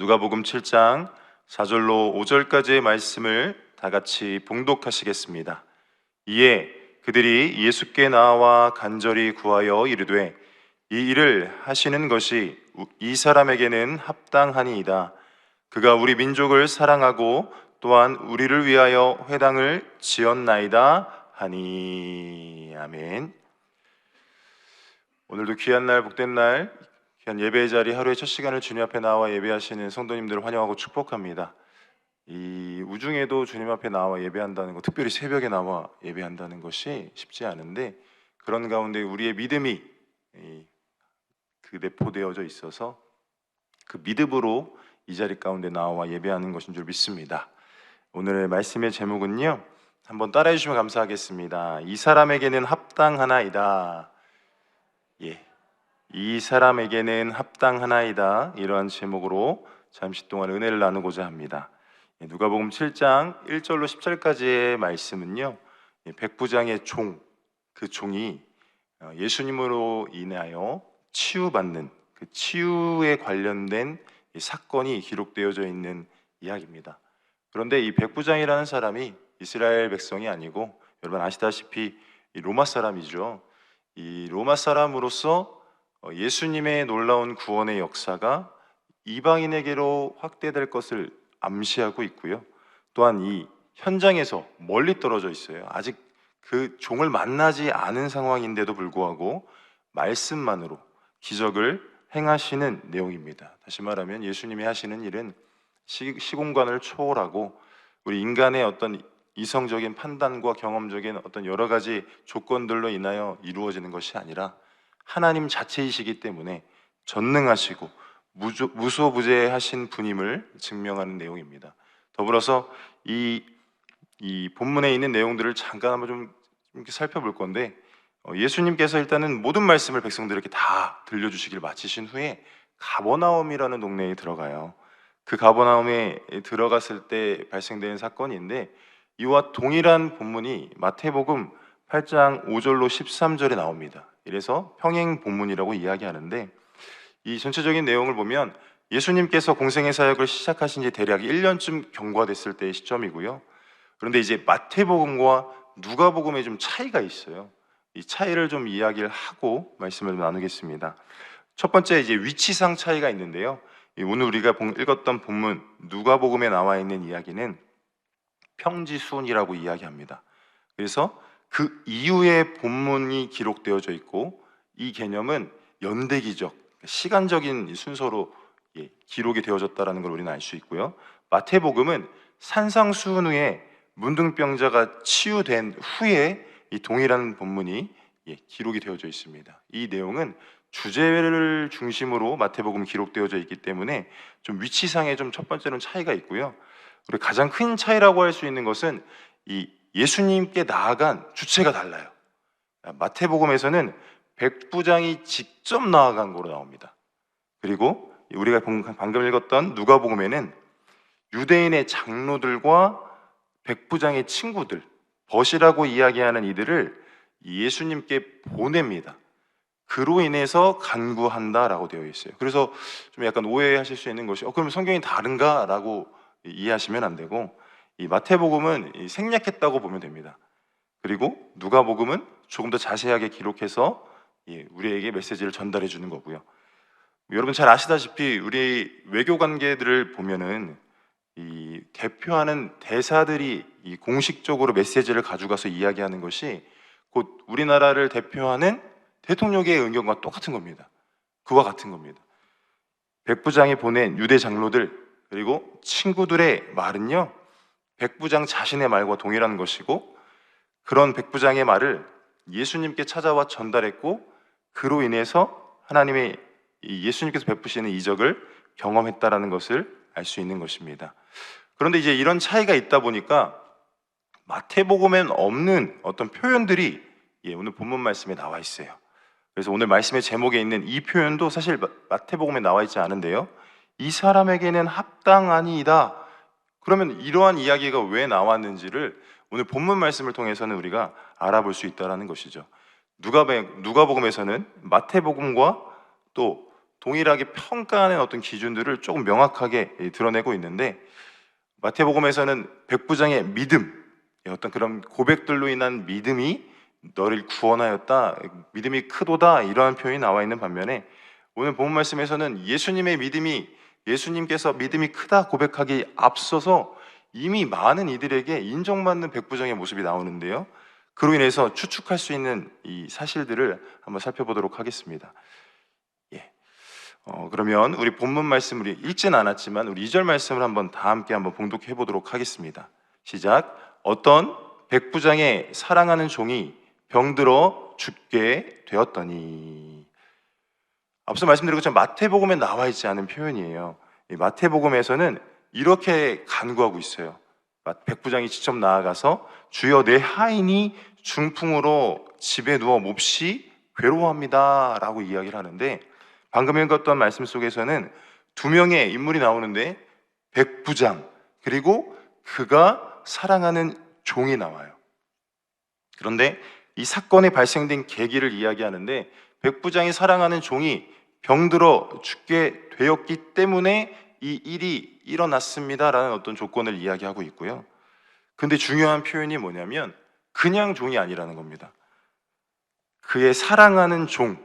누가복음 7장 4절로 5절까지의 말씀을 다 같이 봉독하시겠습니다. 이에 그들이 예수께 나와 간절히 구하여 이르되 이 일을 하시는 것이 이 사람에게는 합당하니이다. 그가 우리 민족을 사랑하고 또한 우리를 위하여 회당을 지었나이다 하니. 아멘. 오늘도 귀한 날, 복된 날, 귀한 예배의 자리, 하루의 첫 시간을 주님 앞에 나와 예배하시는 성도님들을 환영하고 축복합니다. 이 우중에도 주님 앞에 나와 예배한다는 것, 특별히 새벽에 나와 예배한다는 것이 쉽지 않은데, 그런 가운데 우리의 믿음이 내포되어져 있어서 그 믿음으로 이 자리 가운데 나와 예배하는 것인 줄 믿습니다. 오늘의 말씀의 제목은요, 한번 따라해 주시면 감사하겠습니다. 이 사람에게는 합당하나이다. 이 사람에게는 합당하나이다. 이러한 제목으로 잠시 동안 은혜를 나누고자 합니다. 누가복음 7장 1절로 10절까지의 말씀은요, 백부장의 종, 그 종이 예수님으로 인하여 치유받는 그 치유에 관련된 사건이 기록되어져 있는 이야기입니다. 그런데 이 백부장이라는 사람이 이스라엘 백성이 아니고, 여러분 아시다시피 로마 사람이죠. 이 로마 사람으로서 예수님의 놀라운 구원의 역사가 이방인에게로 확대될 것을 암시하고 있고요. 또한 이 현장에서 멀리 떨어져 있어요. 아직 그 종을 만나지 않은 상황인데도 불구하고 말씀만으로 기적을 행하시는 내용입니다. 다시 말하면 예수님이 하시는 일은 시공간을 초월하고 우리 인간의 어떤 이성적인 판단과 경험적인 어떤 여러 가지 조건들로 인하여 이루어지는 것이 아니라 하나님 자체이시기 때문에 전능하시고 무소부재하신 분임을 증명하는 내용입니다. 더불어서 이 본문에 있는 내용들을 잠깐 한번 좀 이렇게 살펴볼 건데, 예수님께서 일단은 모든 말씀을 백성들에게 다 들려주시길 마치신 후에 가버나움이라는 동네에 들어가요. 그 가버나움에 들어갔을 때 발생된 사건인데, 이와 동일한 본문이 마태복음 8장 5절로 13절에 나옵니다. 이래서 평행 본문이라고 이야기하는데, 이 전체적인 내용을 보면 예수님께서 공생의 사역을 시작하신 지 대략 1년쯤 경과됐을 때의 시점이고요. 그런데 이제 마태복음과 누가복음에 좀 차이가 있어요. 이 차이를 좀 이야기를 하고 말씀을 나누겠습니다. 첫 번째, 이제 위치상 차이가 있는데요. 오늘 우리가 읽었던 본문 누가복음에 나와 있는 이야기는 평지순이라고 이야기합니다. 그래서 그 이후에 본문이 기록되어져 있고, 이 개념은 연대기적, 시간적인 순서로 기록이 되어졌다는 걸 우리는 알 수 있고요. 마태복음은 산상수훈 후에 문둥병자가 치유된 후에 이 동일한 본문이 기록이 되어져 있습니다. 이 내용은 주제를 중심으로 마태복음 기록되어져 있기 때문에 좀 위치상에 좀 첫 번째로는 차이가 있고요. 그리고 가장 큰 차이라고 할 수 있는 것은 이 예수님께 나아간 주체가 달라요. 마태복음에서는 백부장이 직접 나아간 거로 나옵니다. 그리고 우리가 방금 읽었던 누가복음에는 유대인의 장로들과 백부장의 친구들, 벗이라고 이야기하는 이들을 예수님께 보냅니다. 그로 인해서 간구한다라고 되어 있어요. 그래서 좀 약간 오해하실 수 있는 것이 그럼 성경이 다른가? 라고 이해하시면 안 되고, 이 마태복음은 생략했다고 보면 됩니다. 그리고 누가복음은 조금 더 자세하게 기록해서 우리에게 메시지를 전달해 주는 거고요. 여러분 잘 아시다시피 우리 외교 관계들을 보면은 이 대표하는 대사들이 이 공식적으로 메시지를 가져가서 이야기하는 것이 곧 우리나라를 대표하는 대통령의 의견과 똑같은 겁니다. 그와 같은 겁니다. 백부장이 보낸 유대 장로들 그리고 친구들의 말은요, 백부장 자신의 말과 동일한 것이고, 그런 백부장의 말을 예수님께 찾아와 전달했고, 그로 인해서 하나님의 예수님께서 베푸시는 이적을 경험했다라는 것을 알 수 있는 것입니다. 그런데 이제 이런 차이가 있다 보니까 마태복음엔 없는 어떤 표현들이 오늘 본문 말씀에 나와 있어요. 그래서 오늘 말씀의 제목에 있는 이 표현도 사실 마태복음에 나와 있지 않은데요, 이 사람에게는 합당하니이다. 그러면 이러한 이야기가 왜 나왔는지를 오늘 본문 말씀을 통해서는 우리가 알아볼 수 있다는 것이죠. 누가복음에서는 마태복음과 또 동일하게 평가하는 어떤 기준들을 조금 명확하게 드러내고 있는데, 마태복음에서는 백부장의 믿음, 어떤 그런 고백들로 인한 믿음이 너를 구원하였다, 믿음이 크도다, 이러한 표현이 나와 있는 반면에 오늘 본문 말씀에서는 예수님께서 믿음이 크다 고백하기 앞서서 이미 많은 이들에게 인정받는 백부장의 모습이 나오는데요. 그로 인해서 추측할 수 있는 이 사실들을 한번 살펴보도록 하겠습니다. 예. 그러면 우리 본문 말씀, 우리 읽진 않았지만 우리 2절 말씀을 한번 다 함께 한번 봉독해 보도록 하겠습니다. 시작. 어떤 백부장의 사랑하는 종이 병들어 죽게 되었더니. 앞서 말씀드린 것처럼 마태복음에 나와 있지 않은 표현이에요. 이 마태복음에서는 이렇게 간구하고 있어요. 백부장이 직접 나아가서 주여 내 하인이 중풍으로 집에 누워 몹시 괴로워합니다 라고 이야기를 하는데, 방금 읽었던 말씀 속에서는 두 명의 인물이 나오는데 백부장 그리고 그가 사랑하는 종이 나와요. 그런데 이 사건이 발생된 계기를 이야기하는데, 백부장이 사랑하는 종이 병들어 죽게 되었기 때문에 이 일이 일어났습니다라는 어떤 조건을 이야기하고 있고요. 근데 중요한 표현이 뭐냐면 그냥 종이 아니라는 겁니다. 그의 사랑하는 종,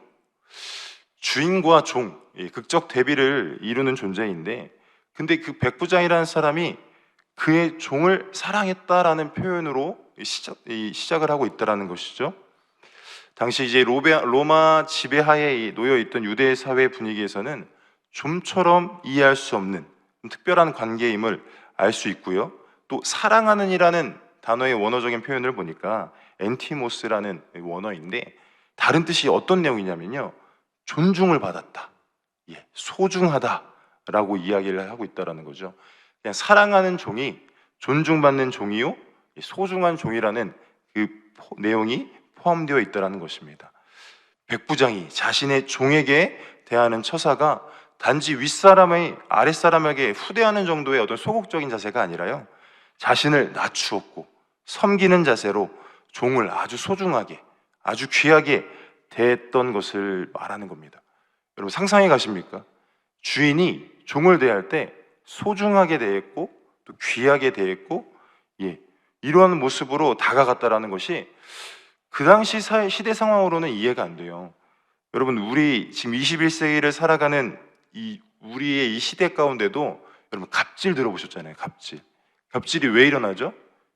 주인과 종, 극적 대비를 이루는 존재인데, 근데 그 백부장이라는 사람이 그의 종을 사랑했다라는 표현으로 시작을 하고 있다라는 것이죠. 당시 이제 로마 지배하에 놓여 있던 유대 사회 분위기에서는 좀처럼 이해할 수 없는 특별한 관계임을 알 수 있고요. 또 사랑하는이라는 단어의 원어적인 표현을 보니까 엔티모스라는 원어인데, 다른 뜻이 어떤 내용이냐면요, 존중을 받았다, 소중하다라고 이야기를 하고 있다라는 거죠. 그냥 사랑하는 종이 존중받는 종이요, 소중한 종이라는 그 내용이 포함되어 있다는 것입니다. 백부장이 자신의 종에게 대하는 처사가 단지 윗사람의 아랫사람에게 후대하는 정도의 어떤 소극적인 자세가 아니라요, 자신을 낮추었고 섬기는 자세로 종을 아주 소중하게, 아주 귀하게 대했던 것을 말하는 겁니다. 여러분 상상해 가십니까? 주인이 종을 대할 때 소중하게 대했고 또 귀하게 대했고, 이러한 모습으로 다가갔다라는 것이 그 당시 시대 상황으로는 이해가 안 돼요. 여러분, 우리 지금 21세기를 살아가는 우리의 이 시대 가운데도 여러분 갑질 들어보셨잖아요. 갑질이 왜 일어나죠?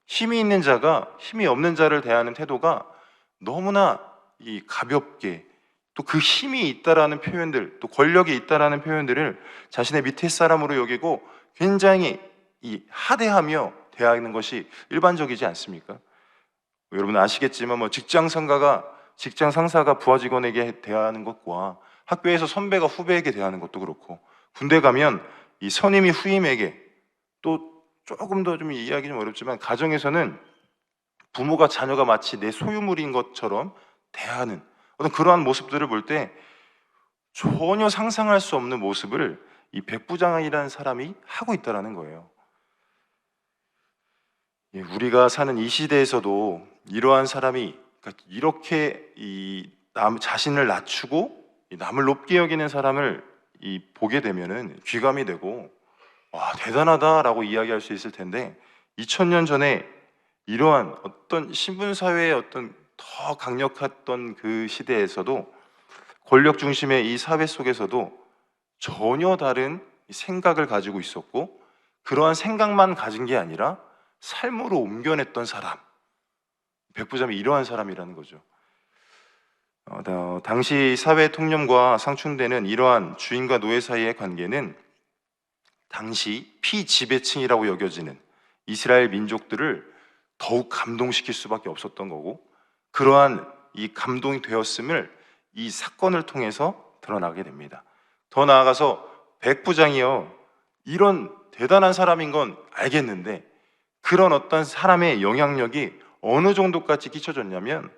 힘이 있는 자가 힘이 없는 자를 대하는 태도가 너무나 가볍게, 또 그 힘이 있다라는 표현들, 또 권력이 있다라는 표현들을 자신의 밑에 사람으로 여기고 굉장히 하대하며 대하는 것이 일반적이지 않습니까? 여러분 아시겠지만 직장 상사가 부하 직원에게 대하는 것과 학교에서 선배가 후배에게 대하는 것도 그렇고, 군대 가면 이 선임이 후임에게, 또 조금 더 좀 이해하기 좀 어렵지만 가정에서는 부모가 자녀가 마치 내 소유물인 것처럼 대하는 어떤 그러한 모습들을 볼 때 전혀 상상할 수 없는 모습을 이 백부장이라는 사람이 하고 있다는 거예요. 우리가 사는 이 시대에서도 이러한 사람이, 그러니까 이렇게 자신을 낮추고 남을 높게 여기는 사람을 보게 되면은 귀감이 되고, 와, 대단하다라고 이야기할 수 있을 텐데, 2000년 전에 이러한 어떤 신분사회의 어떤 더 강력했던 그 시대에서도, 권력 중심의 이 사회 속에서도 전혀 다른 생각을 가지고 있었고, 그러한 생각만 가진 게 아니라 삶으로 옮겨냈던 사람, 백부장이 이러한 사람이라는 거죠. 당시 사회 통념과 상충되는 이러한 주인과 노예 사이의 관계는 당시 피지배층이라고 여겨지는 이스라엘 민족들을 더욱 감동시킬 수밖에 없었던 거고, 그러한 이 감동이 되었음을 이 사건을 통해서 드러나게 됩니다. 더 나아가서 백부장이요, 이런 대단한 사람인 건 알겠는데 그런 어떤 사람의 영향력이 어느 정도까지 끼쳐졌냐면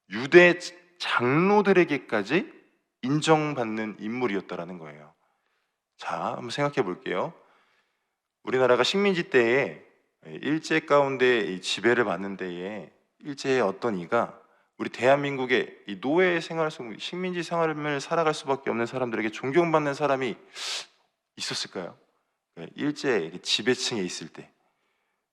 유대 장로들에게까지 인정받는 인물이었다라는 거예요. 자, 한번 생각해 볼게요. 우리나라가 식민지 때에 일제 가운데 지배를 받는 때에 일제의 어떤 이가 우리 대한민국의 이 노예 생활 속 식민지 생활을 살아갈 수밖에 없는 사람들에게 존경받는 사람이 있었을까요? 일제 지배층에 있을 때.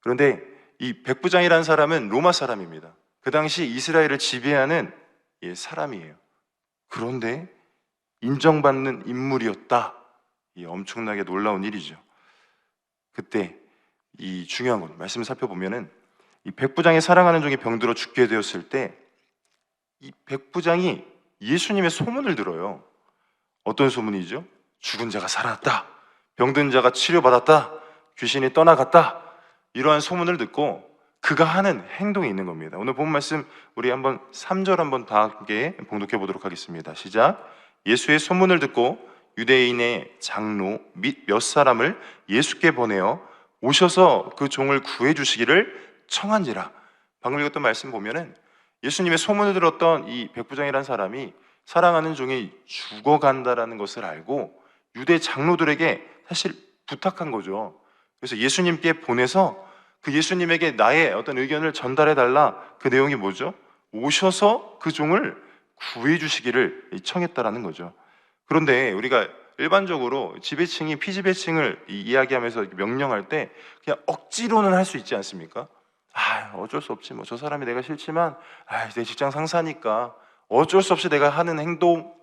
그런데 이 백부장이라는 사람은 로마 사람입니다. 그 당시 이스라엘을 지배하는 사람이에요. 그런데 인정받는 인물이었다. 이 엄청나게 놀라운 일이죠. 그때 이 중요한 건 말씀을 살펴보면은 이 백부장이 사랑하는 종이 병들어 죽게 되었을 때 이 백부장이 예수님의 소문을 들어요. 어떤 소문이죠? 죽은 자가 살아났다. 병든 자가 치료받았다. 귀신이 떠나갔다. 이러한 소문을 듣고 그가 하는 행동이 있는 겁니다. 오늘 본 말씀 우리 한번 3절 한번 다 함께 봉독해 보도록 하겠습니다. 시작. 예수의 소문을 듣고 유대인의 장로 및 몇 사람을 예수께 보내어 오셔서 그 종을 구해 주시기를 청한지라. 방금 읽었던 말씀 보면은 예수님의 소문을 들었던 이 백부장이라는 사람이 사랑하는 종이 죽어간다라는 것을 알고 유대 장로들에게 사실 부탁한 거죠. 그래서 예수님께 보내서 그 예수님에게 나의 어떤 의견을 전달해 달라. 그 내용이 뭐죠? 오셔서 그 종을 구해 주시기를 청했다라는 거죠. 그런데 우리가 일반적으로 지배층이 피지배층을 이야기하면서 명령할 때 그냥 억지로는 할 수 있지 않습니까? 어쩔 수 없지 뭐 저 사람이 내가 싫지만 내 직장 상사니까 어쩔 수 없이 내가 하는 행동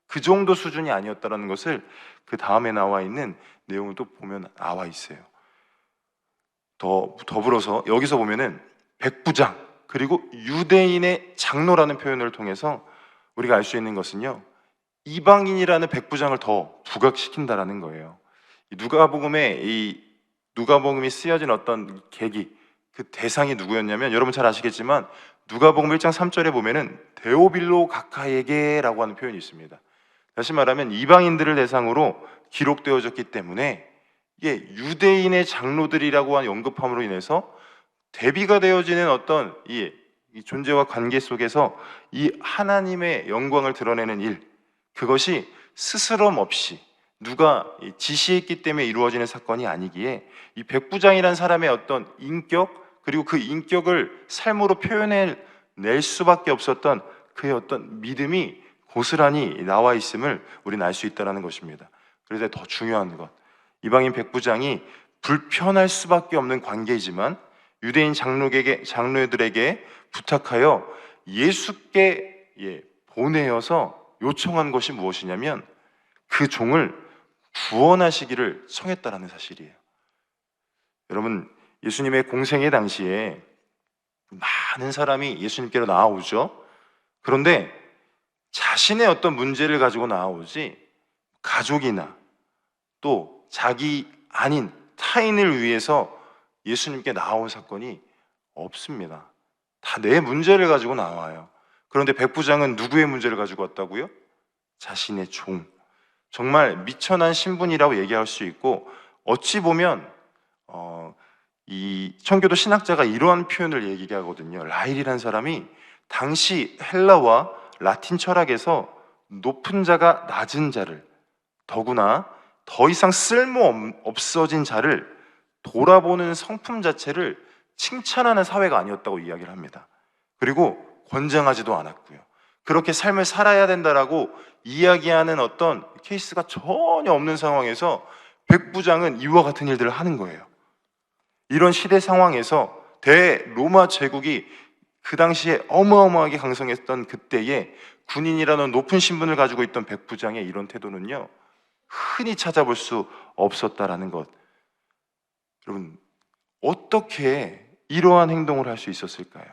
그 정도 수준이 아니었다라는 것을 그 다음에 나와 있는 내용을 또 보면 나와 있어요. 더불어서 여기서 보면은 백부장 그리고 유대인의 장로라는 표현을 통해서 우리가 알 수 있는 것은요, 이방인이라는 백부장을 더 부각시킨다라는 거예요. 누가복음이 쓰여진 어떤 계기, 그 대상이 누구였냐면 여러분 잘 아시겠지만 누가복음 1장 3절에 보면은 데오빌로 각하에게라고 하는 표현이 있습니다. 다시 말하면 이방인들을 대상으로 기록되어졌기 때문에 이게 유대인의 장로들이라고 하는 언급함으로 인해서 대비가 되어지는 어떤 이 존재와 관계 속에서 이 하나님의 영광을 드러내는 일, 그것이 스스럼 없이 누가 지시했기 때문에 이루어지는 사건이 아니기에 이 백부장이라는 사람의 어떤 인격 그리고 그 인격을 삶으로 표현해낼 수밖에 없었던 그의 어떤 믿음이 고스란히 나와 있음을 우리는 알 수 있다는 것입니다. 그래서 더 중요한 것, 이방인 백부장이 불편할 수밖에 없는 관계이지만 유대인 장로들에게 부탁하여 예수께 보내어서 요청한 것이 무엇이냐면 그 종을 구원하시기를 청했다라는 사실이에요. 여러분, 예수님의 공생애 당시에 많은 사람이 예수님께로 나아오죠. 그런데 자신의 어떤 문제를 가지고 나아오지 가족이나 또 자기 아닌 타인을 위해서 예수님께 나아온 사건이 없습니다. 다 내 문제를 가지고 나와요. 그런데 백부장은 누구의 문제를 가지고 왔다고요? 자신의 종. 정말 미천한 신분이라고 얘기할 수 있고, 어찌 보면 이 청교도 신학자가 이러한 표현을 얘기하거든요. 라일이라는 사람이 당시 헬라와 라틴 철학에서 높은 자가 낮은 자를, 더구나 더 이상 쓸모 없어진 자를 돌아보는 성품 자체를 칭찬하는 사회가 아니었다고 이야기를 합니다. 그리고 권장하지도 않았고요. 그렇게 삶을 살아야 된다라고 이야기하는 어떤 케이스가 전혀 없는 상황에서 백부장은 이와 같은 일들을 하는 거예요. 이런 시대 상황에서 대로마 제국이 그 당시에 어마어마하게 강성했던 그때에 군인이라는 높은 신분을 가지고 있던 백부장의 이런 태도는요, 흔히 찾아볼 수 없었다라는 것. 여러분, 어떻게 이러한 행동을 할 수 있었을까요?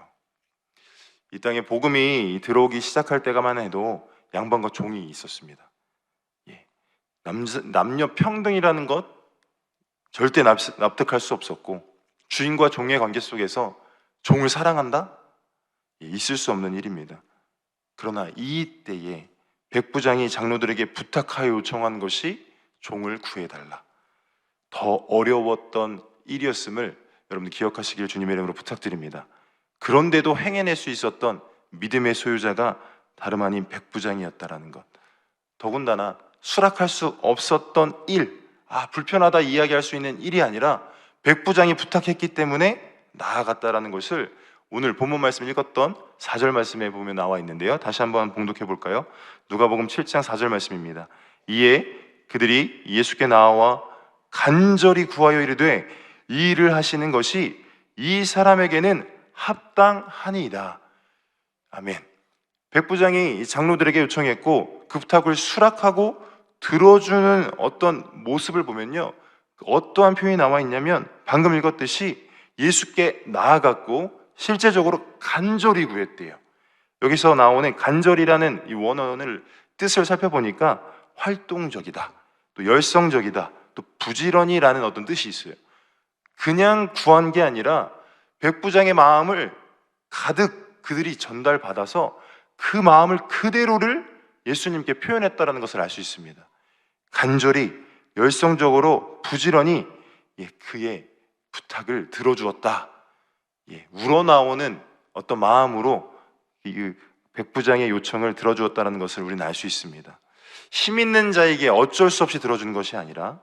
이 땅에 복음이 들어오기 시작할 때가만 해도 양반과 종이 있었습니다. 남녀 평등이라는 것 절대 납득할 수 없었고, 주인과 종의 관계 속에서 종을 사랑한다? 있을 수 없는 일입니다. 그러나 이 때에 백부장이 장로들에게 부탁하여 요청한 것이 종을 구해달라. 더 어려웠던 일이었음을 여러분들 기억하시길 주님의 이름으로 부탁드립니다. 그런데도 행해낼 수 있었던 믿음의 소유자가 다름 아닌 백부장이었다라는 것. 더군다나 수락할 수 없었던 일, 불편하다 이야기할 수 있는 일이 아니라 백부장이 부탁했기 때문에 나아갔다라는 것을 오늘 본문 말씀 읽었던 4절 말씀에 보면 나와 있는데요. 다시 한번 봉독해 볼까요? 누가복음 7장 4절 말씀입니다. 이에 그들이 예수께 나와 간절히 구하여 이르되 이 일을 하시는 것이 이 사람에게는 합당하니이다. 아멘. 백부장이 장로들에게 요청했고 그 부탁을 수락하고 들어주는 어떤 모습을 보면요, 어떠한 표현이 나와 있냐면 방금 읽었듯이 예수께 나아갔고 실제적으로 간절히 구했대요. 여기서 나오는 간절이라는 이 원어를 뜻을 살펴보니까 활동적이다, 또 열성적이다, 또 부지런히라는 어떤 뜻이 있어요. 그냥 구한 게 아니라 백부장의 마음을 가득 그들이 전달받아서 그 마음을 그대로를 예수님께 표현했다는 것을 알 수 있습니다. 간절히 열성적으로 부지런히 그의 부탁을 들어주었다. 우러나오는 어떤 마음으로 이 백부장의 요청을 들어주었다는 것을 우리는 알 수 있습니다. 힘 있는 자에게 어쩔 수 없이 들어주는 것이 아니라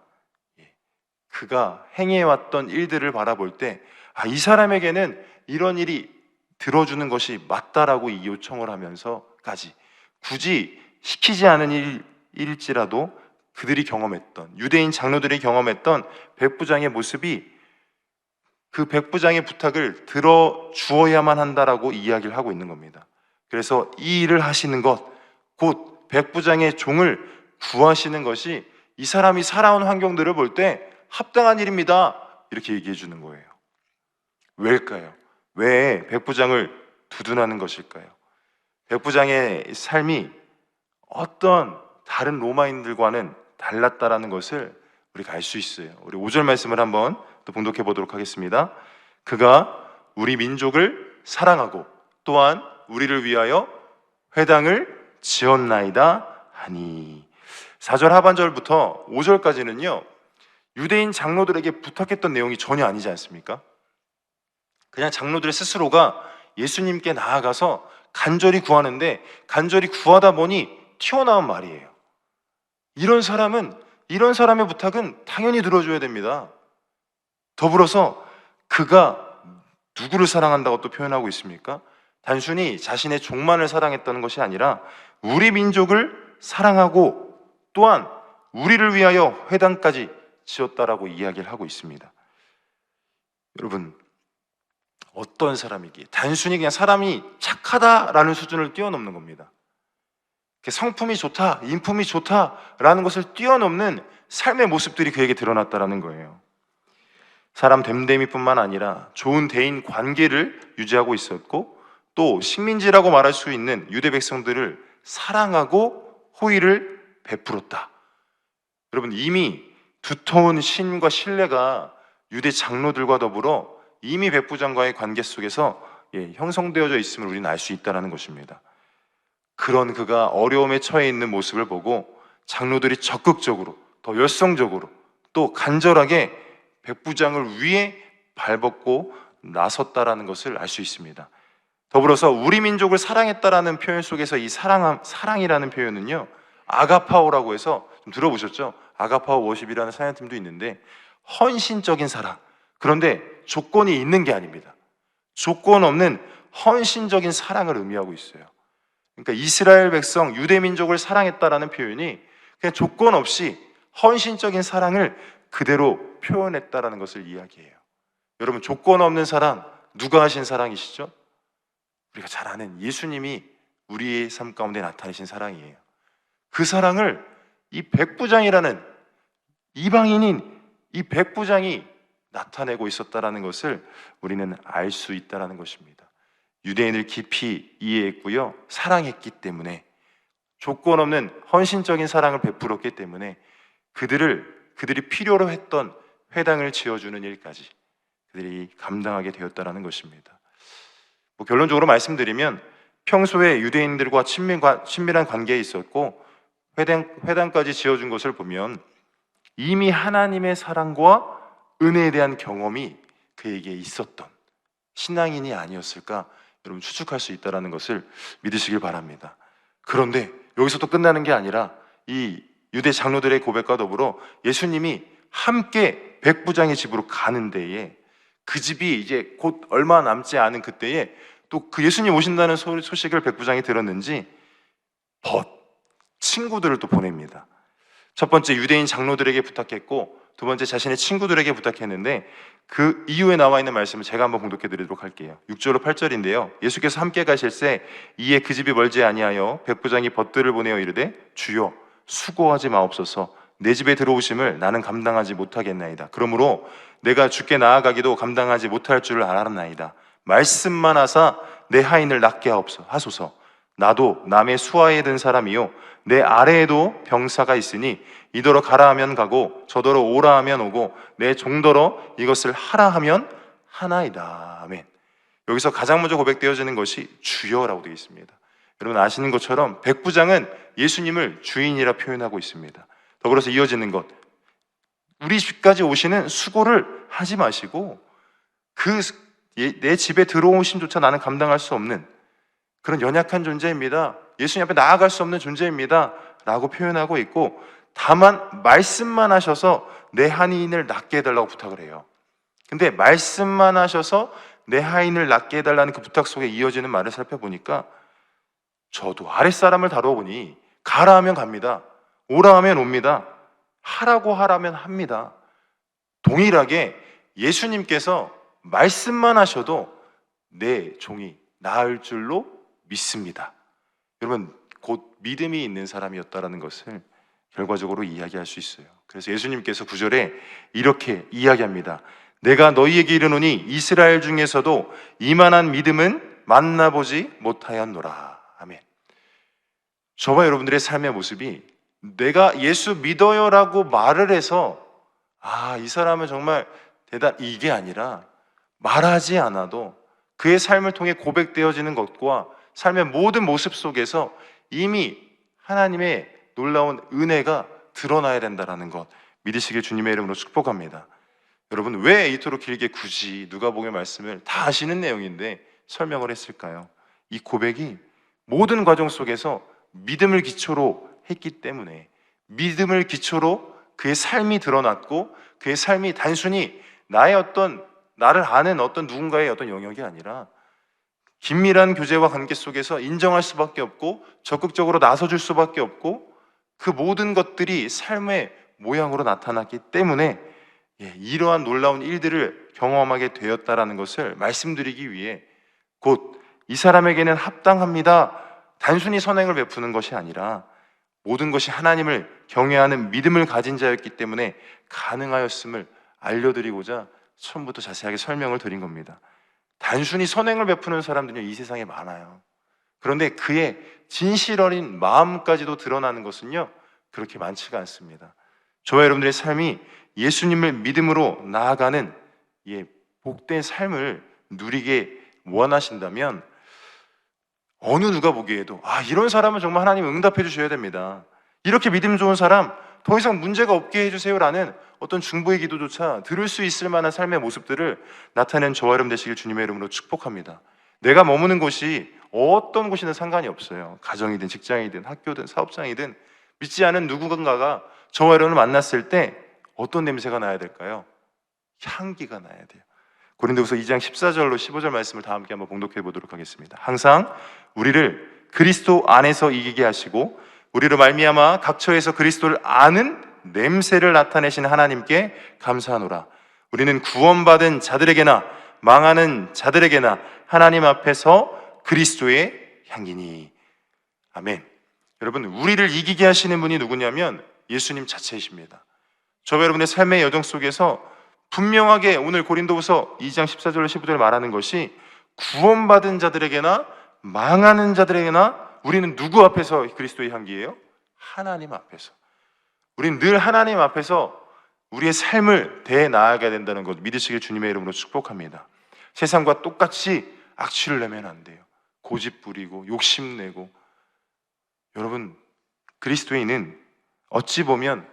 그가 행해왔던 일들을 바라볼 때 이 사람에게는 이런 일이 들어주는 것이 맞다라고 이 요청을 하면서까지 굳이 시키지 않은 일일지라도 그들이 경험했던, 유대인 장로들이 경험했던 백부장의 모습이 그 백부장의 부탁을 들어주어야만 한다라고 이야기를 하고 있는 겁니다. 그래서 이 일을 하시는 것, 곧 백부장의 종을 구하시는 것이 이 사람이 살아온 환경들을 볼 때 합당한 일입니다, 이렇게 얘기해 주는 거예요. 왜일까요? 왜 백부장을 두둔하는 것일까요? 백부장의 삶이 어떤 다른 로마인들과는 달랐다라는 것을 우리가 알 수 있어요. 우리 5절 말씀을 한번 또 봉독해 보도록 하겠습니다. 그가 우리 민족을 사랑하고 또한 우리를 위하여 회당을 지었나이다 하니. 4절 하반절부터 5절까지는요 유대인 장로들에게 부탁했던 내용이 전혀 아니지 않습니까? 그냥 장로들 스스로가 예수님께 나아가서 간절히 구하는데 간절히 구하다 보니 튀어나온 말이에요. 이런 사람의 부탁은 당연히 들어줘야 됩니다. 더불어서 그가 누구를 사랑한다고 또 표현하고 있습니까? 단순히 자신의 종만을 사랑했다는 것이 아니라 우리 민족을 사랑하고 또한 우리를 위하여 회당까지 지었다라고 이야기를 하고 있습니다. 여러분, 어떤 사람이기에 단순히 그냥 사람이 착하다라는 수준을 뛰어넘는 겁니다. 성품이 좋다, 인품이 좋다라는 것을 뛰어넘는 삶의 모습들이 그에게 드러났다라는 거예요. 사람 됨됨이뿐만 아니라 좋은 대인 관계를 유지하고 있었고 또 식민지라고 말할 수 있는 유대 백성들을 사랑하고 호의를 베풀었다. 여러분, 이미 두터운 신과 신뢰가 유대 장로들과 더불어 이미 백부장과의 관계 속에서 형성되어져 있음을 우리는 알 수 있다는 것입니다. 그런 그가 어려움에 처해 있는 모습을 보고 장로들이 적극적으로 더 열성적으로 또 간절하게 백부장을 위해 발벗고 나섰다라는 것을 알 수 있습니다. 더불어서 우리 민족을 사랑했다라는 표현 속에서 이 사랑이라는 표현은요 아가파오라고 해서 좀 들어보셨죠? 아가파오 워십이라는 사역팀도 있는데 헌신적인 사랑, 그런데 조건이 있는 게 아닙니다. 조건 없는 헌신적인 사랑을 의미하고 있어요. 그러니까 이스라엘 백성, 유대 민족을 사랑했다라는 표현이 그냥 조건 없이 헌신적인 사랑을 그대로 표현했다라는 것을 이야기해요. 여러분, 조건 없는 사랑, 누가 하신 사랑이시죠? 우리가 잘 아는 예수님이 우리의 삶 가운데 나타내신 사랑이에요. 그 사랑을 이 백부장이라는 이방인인 이 백부장이 나타내고 있었다라는 것을 우리는 알 수 있다라는 것입니다. 유대인을 깊이 이해했고요, 사랑했기 때문에, 조건 없는 헌신적인 사랑을 베풀었기 때문에 그들이 필요로 했던 회당을 지어주는 일까지 그들이 감당하게 되었다라는 것입니다. 결론적으로 말씀드리면 평소에 유대인들과 친밀한 관계에 있었고 회당까지 지어준 것을 보면 이미 하나님의 사랑과 은혜에 대한 경험이 그에게 있었던 신앙인이 아니었을까 여러분 추측할 수 있다는 것을 믿으시길 바랍니다. 그런데 여기서 또 끝나는 게 아니라 이 유대 장로들의 고백과 더불어 예수님이 함께 백부장의 집으로 가는 데에 그 집이 이제 곧 얼마 남지 않은 그때에 또 그 예수님 오신다는 소식을 백부장이 들었는지 친구들을 또 보냅니다. 첫 번째 유대인 장로들에게 부탁했고, 두 번째 자신의 친구들에게 부탁했는데, 그 이후에 나와 있는 말씀을 제가 한번 봉독해 드리도록 할게요. 6절로 8절인데요. 예수께서 함께 가실새 이에 그 집이 멀지 아니하여 백부장이 벗들을 보내어 이르되 주여 수고하지 마옵소서, 내 집에 들어오심을 나는 감당하지 못하겠나이다. 그러므로 내가 주께 나아가기도 감당하지 못할 줄을 알았나이다. 말씀만 하사 내 하인을 낫게 하소서. 나도 남의 수하에 든 사람이요 내 아래에도 병사가 있으니 이더러 가라 하면 가고 저더러 오라 하면 오고 내 종더러 이것을 하라 하면 하나이다. 아멘. 여기서 가장 먼저 고백되어지는 것이 주여라고 되어 있습니다. 여러분 아시는 것처럼 백부장은 예수님을 주인이라 표현하고 있습니다. 더불어서 이어지는 것, 우리 집까지 오시는 수고를 하지 마시고 내 집에 들어오심조차 나는 감당할 수 없는 그런 연약한 존재입니다. 예수님 앞에 나아갈 수 없는 존재입니다 라고 표현하고 있고, 다만 말씀만 하셔서 내 하인을 낫게 해달라고 부탁을 해요. 근데 말씀만 하셔서 내 하인을 낫게 해달라는 그 부탁 속에 이어지는 말을 살펴보니까 저도 아랫사람을 다루어 보니 가라 하면 갑니다, 오라 하면 옵니다, 하라고 하라면 합니다. 동일하게 예수님께서 말씀만 하셔도 내 종이 나을 줄로 믿습니다. 여러분 곧 믿음이 있는 사람이었다라는 것을 결과적으로 이야기할 수 있어요. 그래서 예수님께서 9절에 이렇게 이야기합니다. 내가 너희에게 이르노니 이스라엘 중에서도 이만한 믿음은 만나보지 못하였노라. 아멘. 저와 여러분들의 삶의 모습이 내가 예수 믿어요라고 말을 해서 이 사람은 정말 이게 아니라 말하지 않아도 그의 삶을 통해 고백되어지는 것과 삶의 모든 모습 속에서 이미 하나님의 놀라운 은혜가 드러나야 된다는 것 믿으시길 주님의 이름으로 축복합니다. 여러분 왜 이토록 길게 굳이 누가복음의 말씀을 다 아시는 내용인데 설명을 했을까요? 이 고백이 모든 과정 속에서 믿음을 기초로 했기 때문에, 믿음을 기초로 그의 삶이 드러났고 그의 삶이 단순히 나를 아는 어떤 누군가의 어떤 영역이 아니라 긴밀한 교제와 관계 속에서 인정할 수밖에 없고 적극적으로 나서줄 수밖에 없고 그 모든 것들이 삶의 모양으로 나타났기 때문에 이러한 놀라운 일들을 경험하게 되었다라는 것을 말씀드리기 위해 곧 이 사람에게는 합당합니다, 단순히 선행을 베푸는 것이 아니라 모든 것이 하나님을 경외하는 믿음을 가진 자였기 때문에 가능하였음을 알려드리고자 처음부터 자세하게 설명을 드린 겁니다. 단순히 선행을 베푸는 사람들이 이 세상에 많아요. 그런데 그의 진실 어린 마음까지도 드러나는 것은요 그렇게 많지가 않습니다. 저와 여러분들의 삶이 예수님을 믿음으로 나아가는 복된 삶을 누리게 원하신다면 어느 누가 보기에도 이런 사람은 정말 하나님 응답해 주셔야 됩니다, 이렇게 믿음 좋은 사람 더 이상 문제가 없게 해주세요라는 어떤 중보의 기도조차 들을 수 있을 만한 삶의 모습들을 나타낸 저와 여러분 되시길 주님의 이름으로 축복합니다. 내가 머무는 곳이 어떤 곳이든 상관이 없어요. 가정이든 직장이든 학교든 사업장이든 믿지 않은 누군가가 저와 여러분을 만났을 때 어떤 냄새가 나야 될까요? 향기가 나야 돼요. 고린도후서 2장 14절로 15절 말씀을 다 함께 한번 봉독해 보도록 하겠습니다. 항상 우리를 그리스도 안에서 이기게 하시고 우리로 말미암아 각처에서 그리스도를 아는 냄새를 나타내시는 하나님께 감사하노라. 우리는 구원받은 자들에게나 망하는 자들에게나 하나님 앞에서 그리스도의 향기니. 아멘. 여러분 우리를 이기게 하시는 분이 누구냐면 예수님 자체이십니다. 저와 여러분의 삶의 여정 속에서 분명하게 오늘 고린도후서 2장 14절로 15절을 말하는 것이 구원받은 자들에게나 망하는 자들에게나 우리는 누구 앞에서 그리스도의 향기예요? 하나님 앞에서. 우리는 늘 하나님 앞에서 우리의 삶을 대해 나아가야 된다는 것 믿으시길 주님의 이름으로 축복합니다. 세상과 똑같이 악취를 내면 안 돼요. 고집 부리고 욕심내고. 여러분 그리스도인은 어찌 보면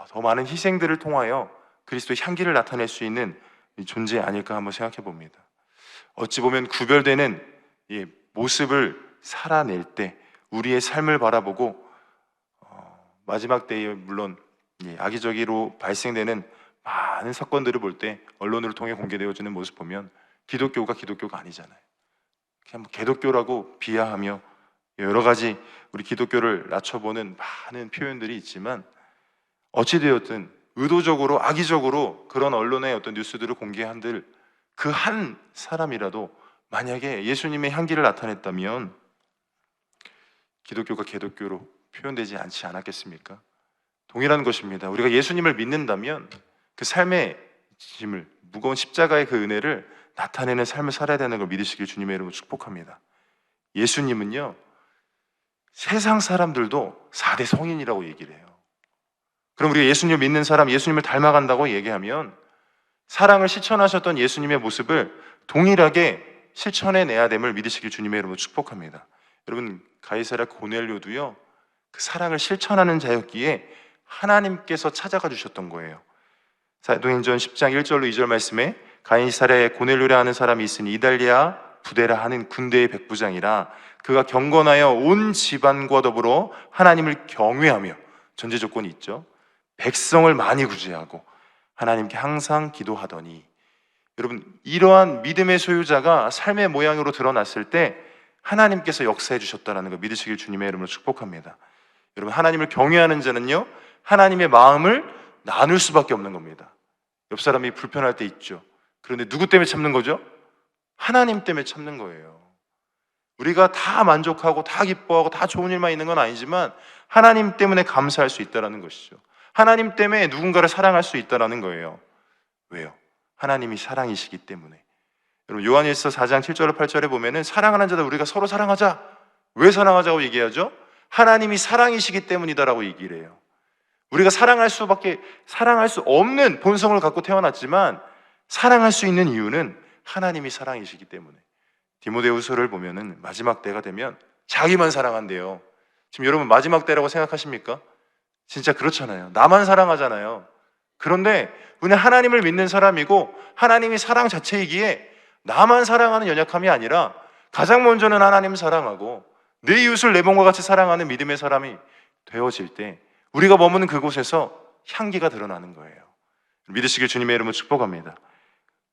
더 많은 희생들을 통하여 그리스도의 향기를 나타낼 수 있는 존재 아닐까 한번 생각해 봅니다. 어찌 보면 구별되는 모습을 살아낼 때 우리의 삶을 바라보고 마지막 때에 물론 악의적으로 발생되는 많은 사건들을 볼 때 언론을 통해 공개되어지는 모습 보면 기독교가 기독교가 아니잖아요. 그냥 뭐 개독교라고 비하하며 여러 가지 우리 기독교를 낮춰보는 많은 표현들이 있지만, 어찌되었든 의도적으로 악의적으로 그런 언론의 어떤 뉴스들을 공개한들 그 한 사람이라도 만약에 예수님의 향기를 나타냈다면 기독교가 개독교로 표현되지 않지 않았겠습니까? 동일한 것입니다. 우리가 예수님을 믿는다면 그 삶의 짐을, 무거운 십자가의 그 은혜를 나타내는 삶을 살아야 되는 걸 믿으시길 주님의 이름으로 축복합니다. 예수님은요, 세상 사람들도 4대 성인이라고 얘기를 해요. 그럼 우리가 예수님을 믿는 사람, 예수님을 닮아간다고 얘기하면 사랑을 실천하셨던 예수님의 모습을 동일하게 실천해내야 됨을 믿으시길 주님의 이름으로 축복합니다. 여러분, 가이사랴 고넬료도요, 그 사랑을 실천하는 자였기에 하나님께서 찾아가 주셨던 거예요. 사도행전 10장 1절로 2절 말씀에 가이사랴에 고넬료라 하는 사람이 있으니 이달리아 부데라 하는 군대의 백부장이라, 그가 경건하여 온 집안과 더불어 하나님을 경외하며, 전제 조건이 있죠, 백성을 많이 구제하고 하나님께 항상 기도하더니. 여러분, 이러한 믿음의 소유자가 삶의 모양으로 드러났을 때 하나님께서 역사해 주셨다는 거 믿으시길 주님의 이름으로 축복합니다. 여러분, 하나님을 경외하는 자는요, 하나님의 마음을 나눌 수밖에 없는 겁니다. 옆 사람이 불편할 때 있죠. 그런데 누구 때문에 참는 거죠? 하나님 때문에 참는 거예요. 우리가 다 만족하고 다 기뻐하고 다 좋은 일만 있는 건 아니지만 하나님 때문에 감사할 수 있다는 것이죠. 하나님 때문에 누군가를 사랑할 수 있다는 거예요. 왜요? 하나님이 사랑이시기 때문에. 여러분, 요한일서 4장 7절로 8절에 보면은 사랑하는 자들 우리가 서로 사랑하자. 왜 사랑하자고 얘기하죠? 하나님이 사랑이시기 때문이다라고 얘기를 해요. 우리가 사랑할 수 없는 본성을 갖고 태어났지만 사랑할 수 있는 이유는 하나님이 사랑이시기 때문에. 디모데후서를 보면은 마지막 때가 되면 자기만 사랑한대요. 지금 여러분 마지막 때라고 생각하십니까? 진짜 그렇잖아요. 나만 사랑하잖아요. 그런데 우리는 하나님을 믿는 사람이고 하나님이 사랑 자체이기에 나만 사랑하는 연약함이 아니라 가장 먼저는 하나님 사랑하고 내 이웃을 내 몸과 같이 사랑하는 믿음의 사람이 되어질 때 우리가 머무는 그곳에서 향기가 드러나는 거예요. 믿으시길 주님의 이름으로 축복합니다.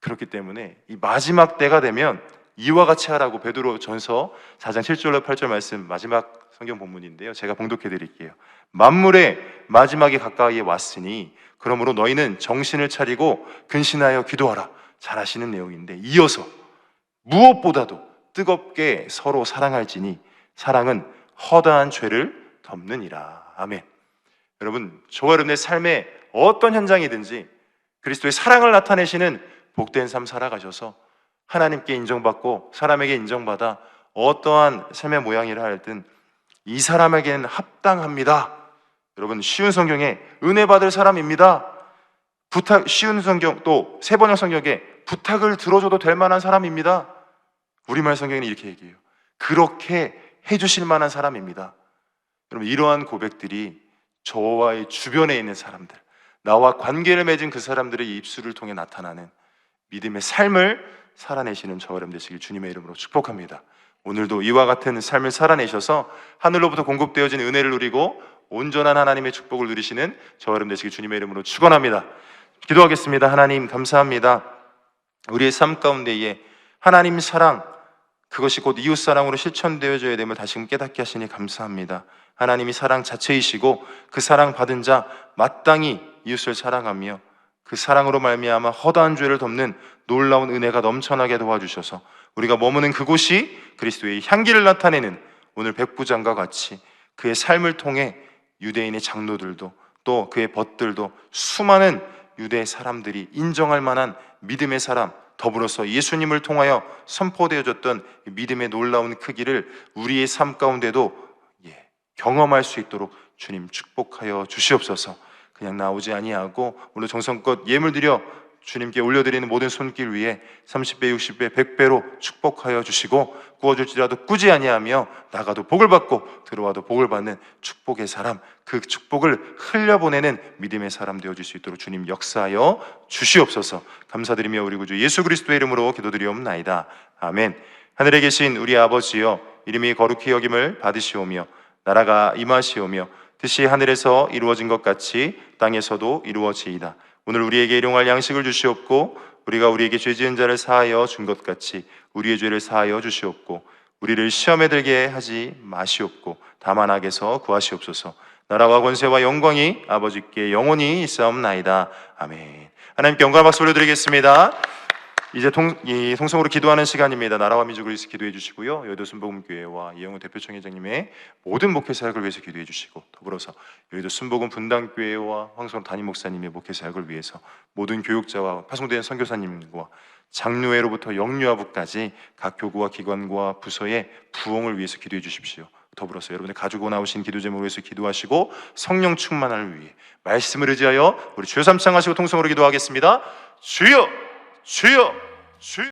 그렇기 때문에 이 마지막 때가 되면 이와 같이 하라고 베드로 전서 4장 7절로 8절 말씀, 마지막 성경 본문인데요, 제가 봉독해 드릴게요. 만물의 마지막이 가까이 왔으니 그러므로 너희는 정신을 차리고 근신하여 기도하라. 잘 아시는 내용인데, 이어서 무엇보다도 뜨겁게 서로 사랑할지니 사랑은 허다한 죄를 덮느니라. 아멘. 여러분, 저와 여러분의 삶에 어떤 현장이든지 그리스도의 사랑을 나타내시는 복된 삶 살아가셔서 하나님께 인정받고 사람에게 인정받아 어떠한 삶의 모양이라 할든 이 사람에게는 합당합니다. 여러분, 쉬운 성경에 은혜 받을 사람입니다. 쉬운 성경, 또 세번역 성경에 부탁을 들어줘도 될 만한 사람입니다. 우리말 성경에는 이렇게 얘기해요. 그렇게 해주실 만한 사람입니다. 여러분, 이러한 고백들이 저와의 주변에 있는 사람들, 나와 관계를 맺은 그 사람들의 입술을 통해 나타나는 믿음의 삶을 살아내시는 저와 여러분 되시길 주님의 이름으로 축복합니다. 오늘도 이와 같은 삶을 살아내셔서 하늘로부터 공급되어진 은혜를 누리고 온전한 하나님의 축복을 누리시는 저와 여러분 되시길 주님의 이름으로 축원합니다. 기도하겠습니다. 하나님, 감사합니다. 우리의 삶 가운데에 하나님 사랑, 그것이 곧 이웃 사랑으로 실천되어져야 됨을 다시금 깨닫게 하시니 감사합니다. 하나님이 사랑 자체이시고 그 사랑 받은 자 마땅히 이웃을 사랑하며 그 사랑으로 말미암아 허다한 죄를 덮는 놀라운 은혜가 넘쳐나게 도와주셔서 우리가 머무는 그곳이 그리스도의 향기를 나타내는 오늘 백부장과 같이 그의 삶을 통해 유대인의 장로들도 또 그의 벗들도 수많은 유대 사람들이 인정할 만한 믿음의 사람, 더불어서 예수님을 통하여 선포되어졌던 믿음의 놀라운 크기를 우리의 삶 가운데도 경험할 수 있도록 주님 축복하여 주시옵소서. 그냥 나오지 아니하고 오늘 정성껏 예물 드려 주님께 올려드리는 모든 손길 위에 30배, 60배, 100배로 축복하여 주시고 구워줄지라도 꾸지 아니하며 나가도 복을 받고 들어와도 복을 받는 축복의 사람, 그 축복을 흘려보내는 믿음의 사람 되어줄 수 있도록 주님 역사하여 주시옵소서. 감사드리며 우리 구주 예수 그리스도의 이름으로 기도드리옵나이다. 아멘. 하늘에 계신 우리 아버지여, 이름이 거룩히 여김을 받으시오며 나라가 임하시오며 뜻이 하늘에서 이루어진 것 같이 땅에서도 이루어지이다. 오늘 우리에게 일용할 양식을 주시옵고 우리가 우리에게 죄 지은 자를 사하여 준 것 같이 우리의 죄를 사하여 주시옵고 우리를 시험에 들게 하지 마시옵고 다만 악에서 구하시옵소서. 나라와 권세와 영광이 아버지께 영원히 있사옵나이다. 아멘. 하나님께 영광 박수 올려드리겠습니다. 이제 통성으로 기도하는 시간입니다. 나라와 민족을 위해서 기도해 주시고요. 여의도 순복음교회와 이영훈 대표총회장님의 모든 목회 사역을 위해서 기도해 주시고 더불어서 여의도 순복음 분당교회와 황성 담임 목사님의 목회 사역을 위해서 모든 교육자와 파송된 선교사님과 장로회로부터 영유아부까지 각 교구와 기관과 부서의 부흥을 위해서 기도해 주십시오. 더불어서 여러분의 가지고 나오신 기도 제목을 위해서 기도하시고 성령 충만을 위해 말씀을 의지하여 우리 주여 삼창하시고 통성으로 기도하겠습니다. 주여 주여 주여.